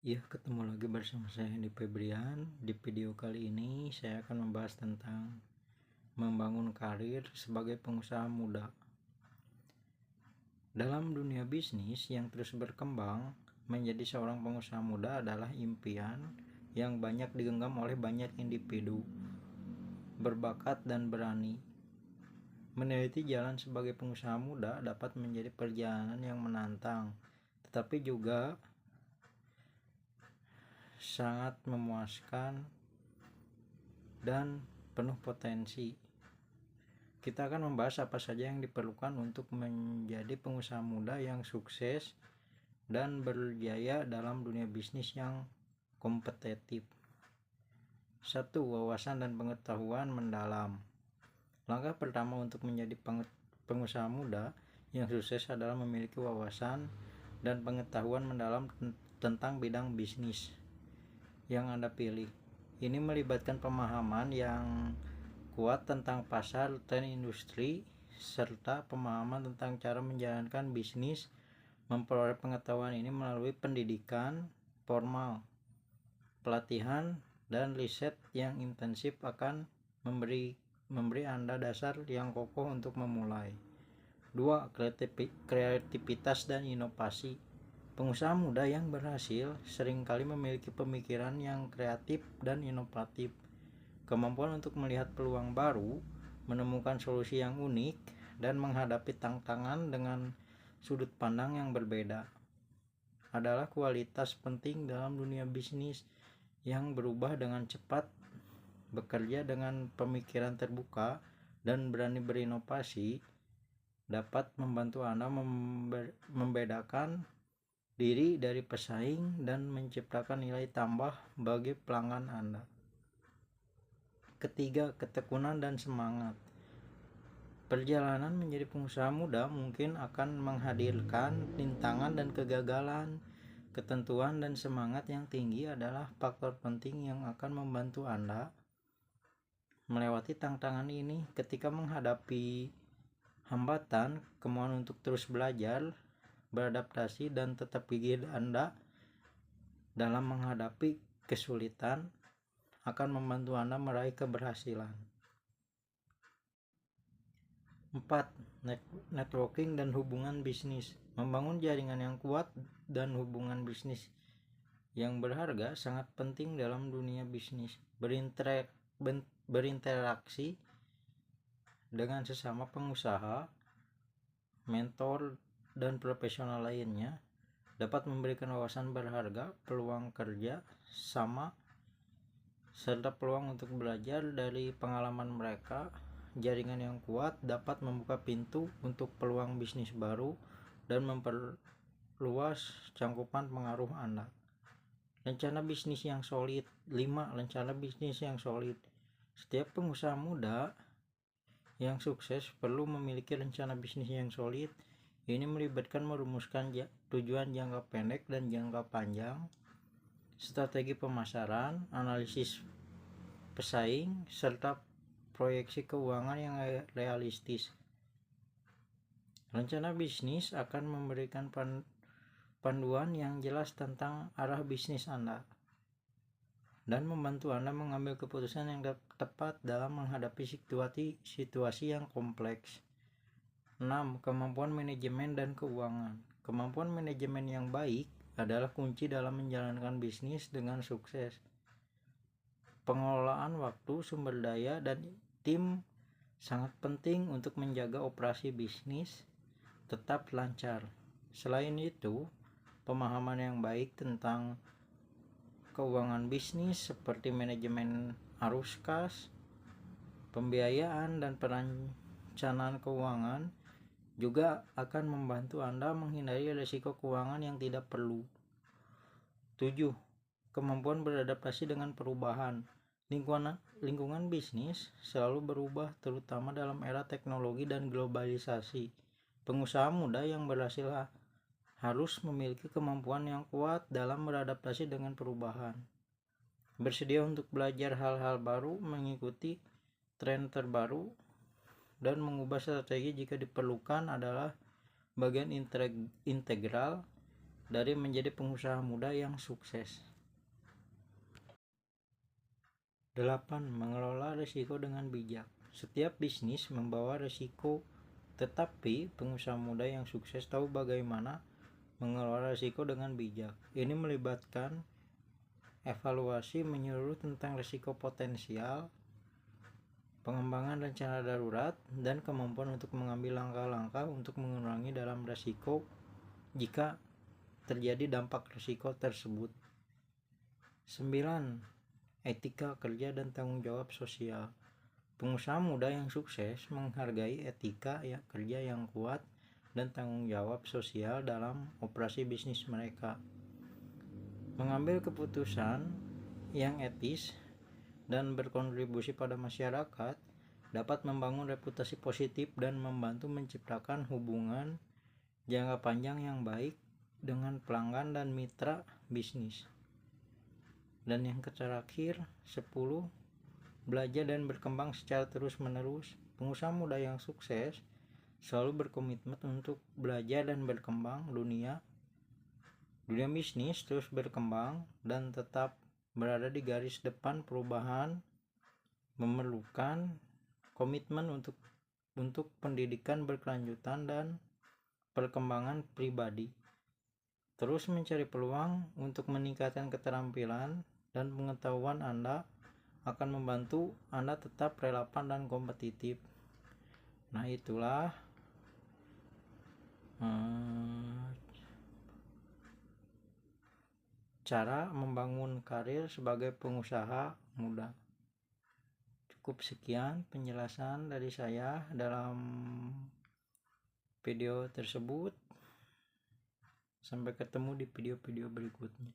Ya, ketemu lagi bersama saya Hendy Febrian. Di video kali ini saya akan membahas tentang membangun karir sebagai pengusaha muda. Dalam dunia bisnis yang terus berkembang, menjadi seorang pengusaha muda adalah impian yang banyak digenggam oleh banyak individu berbakat dan berani. Meneliti jalan sebagai pengusaha muda dapat menjadi perjalanan yang menantang, tetapi juga sangat memuaskan dan penuh potensi. Kita akan membahas apa saja yang diperlukan untuk menjadi pengusaha muda yang sukses dan berjaya dalam dunia bisnis yang kompetitif. 1. Wawasan dan pengetahuan mendalam. Langkah pertama untuk menjadi pengusaha muda yang sukses adalah memiliki wawasan dan pengetahuan mendalam tentang bidang bisnis yang Anda pilih. Ini melibatkan pemahaman yang kuat tentang pasar, tren industri, serta pemahaman tentang cara menjalankan bisnis. Memperoleh pengetahuan ini melalui pendidikan formal, pelatihan, dan riset yang intensif akan memberi Anda dasar yang kokoh untuk memulai. 2. Kreativitas dan inovasi. Pengusaha muda yang berhasil seringkali memiliki pemikiran yang kreatif dan inovatif. Kemampuan untuk melihat peluang baru, menemukan solusi yang unik, dan menghadapi tantangan dengan sudut pandang yang berbeda adalah kualitas penting dalam dunia bisnis yang berubah dengan cepat. Bekerja dengan pemikiran terbuka dan berani berinovasi dapat membantu Anda membedakan diri dari pesaing dan menciptakan nilai tambah bagi pelanggan Anda. Ketiga, ketekunan dan semangat. Perjalanan menjadi pengusaha muda mungkin akan menghadirkan rintangan dan kegagalan. Ketentuan dan semangat yang tinggi adalah faktor penting yang akan membantu Anda melewati tantangan ini. Ketika menghadapi hambatan, kemauan untuk terus belajar, beradaptasi, dan tetap gigih Anda dalam menghadapi kesulitan akan membantu Anda meraih keberhasilan. 4. Networking dan hubungan bisnis. Membangun jaringan yang kuat dan hubungan bisnis yang berharga sangat penting dalam dunia bisnis. Berinteraksi dengan sesama pengusaha, mentor, dan profesional lainnya dapat memberikan wawasan berharga, peluang kerja sama, serta peluang untuk belajar dari pengalaman mereka. Jaringan yang kuat dapat membuka pintu untuk peluang bisnis baru dan memperluas cangkupan pengaruh Anda. Rencana bisnis yang solid. 5. Rencana bisnis yang solid. Setiap pengusaha muda yang sukses perlu memiliki rencana bisnis yang solid. Ini melibatkan merumuskan tujuan jangka pendek dan jangka panjang, strategi pemasaran, analisis pesaing, serta proyeksi keuangan yang realistis. Rencana bisnis akan memberikan panduan yang jelas tentang arah bisnis Anda dan membantu Anda mengambil keputusan yang tepat dalam menghadapi situasi yang kompleks. 6. Kemampuan manajemen dan keuangan. Kemampuan manajemen yang baik adalah kunci dalam menjalankan bisnis dengan sukses. Pengelolaan waktu, sumber daya, dan tim sangat penting untuk menjaga operasi bisnis tetap lancar. Selain itu, pemahaman yang baik tentang keuangan bisnis seperti manajemen arus kas, pembiayaan, dan perencanaan keuangan juga akan membantu Anda menghindari risiko keuangan yang tidak perlu. 7. Kemampuan beradaptasi dengan perubahan. Lingkungan bisnis selalu berubah, terutama dalam era teknologi dan globalisasi. Pengusaha muda yang berhasil harus memiliki kemampuan yang kuat dalam beradaptasi dengan perubahan. Bersedia untuk belajar hal-hal baru, mengikuti tren terbaru, dan mengubah strategi jika diperlukan adalah bagian integral dari menjadi pengusaha muda yang sukses. 8. Mengelola risiko dengan bijak. Setiap bisnis membawa risiko, tetapi pengusaha muda yang sukses tahu bagaimana mengelola risiko dengan bijak. Ini melibatkan evaluasi menyeluruh tentang risiko potensial, pengembangan rencana darurat, dan kemampuan untuk mengambil langkah-langkah untuk mengurangi dalam risiko jika terjadi dampak risiko tersebut. 9. Etika kerja dan tanggung jawab sosial. Pengusaha muda yang sukses menghargai etika kerja yang kuat dan tanggung jawab sosial dalam operasi bisnis mereka. Mengambil keputusan yang etis dan berkontribusi pada masyarakat dapat membangun reputasi positif dan membantu menciptakan hubungan jangka panjang yang baik dengan pelanggan dan mitra bisnis. Dan yang terakhir, 10. Belajar dan berkembang secara terus-menerus. Pengusaha muda yang sukses selalu berkomitmen untuk belajar dan berkembang. Dunia bisnis terus berkembang dan tetap berada di garis depan perubahan, memerlukan komitmen untuk pendidikan berkelanjutan dan perkembangan pribadi. Terus mencari peluang untuk meningkatkan keterampilan dan pengetahuan Anda akan membantu Anda tetap relevan dan kompetitif. Nah, itulah cara membangun karir sebagai pengusaha muda. Cukup sekian penjelasan dari saya dalam video tersebut. Sampai ketemu di video-video berikutnya.